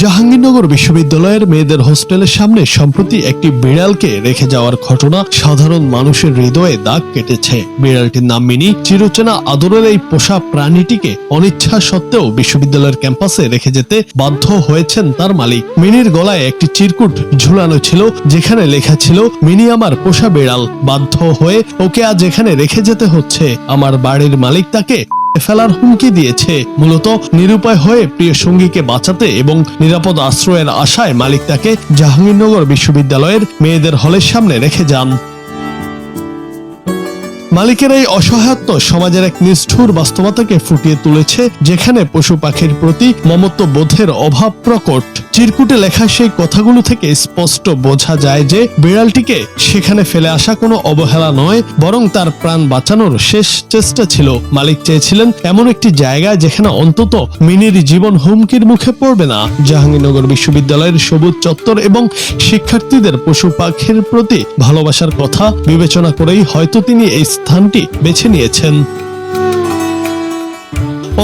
জাহাঙ্গীরনগর বিশ্ববিদ্যালয়ের মেয়েদের হোস্টেলের সামনে সম্প্রতি একটি বিড়ালকে রেখে যাওয়ার ঘটনা সাধারণ মানুষের হৃদয়ে দাগ কেটেছে। বিড়ালটির নাম মিনি। চিরচেনা আদরের এই পোষা প্রাণীটিকে অনিচ্ছা সত্ত্বেও বিশ্ববিদ্যালয়ের ক্যাম্পাসে রেখে যেতে বাধ্য হয়েছেন তার মালিক। মিনির গলায় একটি চিরকুট ঝুলানো ছিল, যেখানে লেখা ছিল, মিনি আমার পোষা বিড়াল, বাধ্য হয়ে ওকে আজ এখানে রেখে যেতে হচ্ছে। আমার বাড়ির মালিক তাকে ফেলার হুমকি দিয়েছে। মূলত নিরুপায় হয়ে প্রিয় সঙ্গীকে বাঁচাতে এবং নিরাপদ আশ্রয়ের আশায় মালিক তাকে জাহাঙ্গীরনগর বিশ্ববিদ্যালয়ের মেয়েদের হলের সামনে রেখে যান। মালিকের এই অসহায়ত্ব সমাজের এক নিষ্ঠুর বাস্তবতাকে ফুটিয়ে তুলেছে, যেখানে পশু পাখির প্রতি মমত্ব বোধের অভাব প্রকট। চিরকুটে লেখা সেই কথাগুলো থেকে স্পষ্ট বোঝা যায় যে বিড়ালটিকে সেখানে ফেলে আসা কোনো অবহেলা নয়, বরং তার প্রাণ বাঁচানোর শেষ চেষ্টা ছিল। মালিক চেয়েছিলেন এমন একটি জায়গা যেখানে অন্তত মিনির জীবন হুমকির মুখে পড়বে না। জাহাঙ্গীরনগর বিশ্ববিদ্যালয়ের সবুজ চত্বর এবং শিক্ষার্থীদের পশু পাখির প্রতি ভালোবাসার কথা বিবেচনা করেই হয়তো তিনি এই স্থানটি বেছে নিয়েছেন।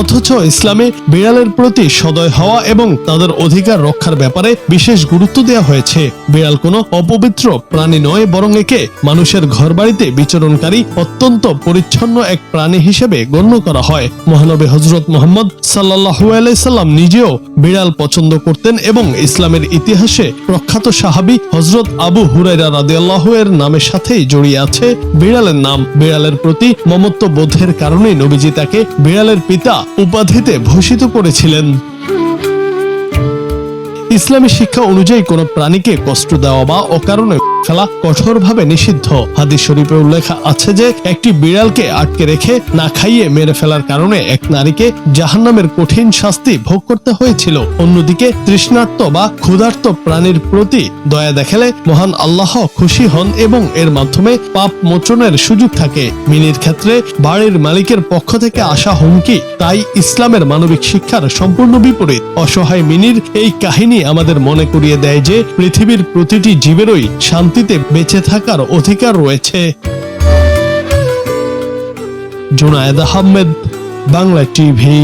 অথচ ইসলামে বিড়ালের প্রতি সদয় হওয়া এবং তাদের অধিকার রক্ষার ব্যাপারে বিশেষ গুরুত্ব দেওয়া হয়েছে। বিড়াল কোনো অপবিত্র প্রাণী নয়, বরং একে মানুষের ঘরবাড়িতে বিচরণকারী অত্যন্ত পরিচ্ছন্ন এক প্রাণী হিসেবে গণ্য করা হয়। মহানবী হযরত মুহাম্মদ সাল্লাল্লাহু আলাইহি সাল্লাম নিজেও বিড়াল পছন্দ করতেন এবং ইসলামের ইতিহাসে প্রখ্যাত সাহাবী হযরত আবু হুরায়রা রাদিয়াল্লাহু এর নামের সাথেই জড়িয়ে আছে বিড়ালের নাম। বিড়ালের প্রতি মমত্ব বোধের কারণে নবীজি তাকে বিড়ালের পিতা উপাধিতে ভূষিত করেছিলেন। ইসলামী শিক্ষা অনুযায়ী কোন প্রাণীকে কষ্ট দেওয়া বা অকারণে ফেলা কঠোরভাবে নিষিদ্ধ। হাদিস শরীফে উল্লেখ আছে যে একটি বিড়ালকে আটকে রেখে না খাইয়ে মেরে ফেলার কারণে এক নারীকে জাহান্নামের কঠিন শাস্তি ভোগ করতে হয়েছিল। অন্যদিকে তৃষ্ণার্ত বা ক্ষুধার্ত প্রাণীর প্রতি দয়া দেখালে মহান আল্লাহ খুশি হন এবং এর মাধ্যমে পাপ মোচনের সুযোগ থাকে। মিনির ক্ষেত্রে বাড়ির মালিকের পক্ষ থেকে আসা হুমকি তাই ইসলামের মানবিক শিক্ষার সম্পূর্ণ বিপরীত। অসহায় মিনির এই কাহিনী আমাদের মনে করিয়ে দেয় যে পৃথিবীর প্রতিটি জীবেরই শান্তিতে বেঁচে থাকার অধিকার রয়েছে। জুনায়েদ আহমেদ, বাংলা টিভি।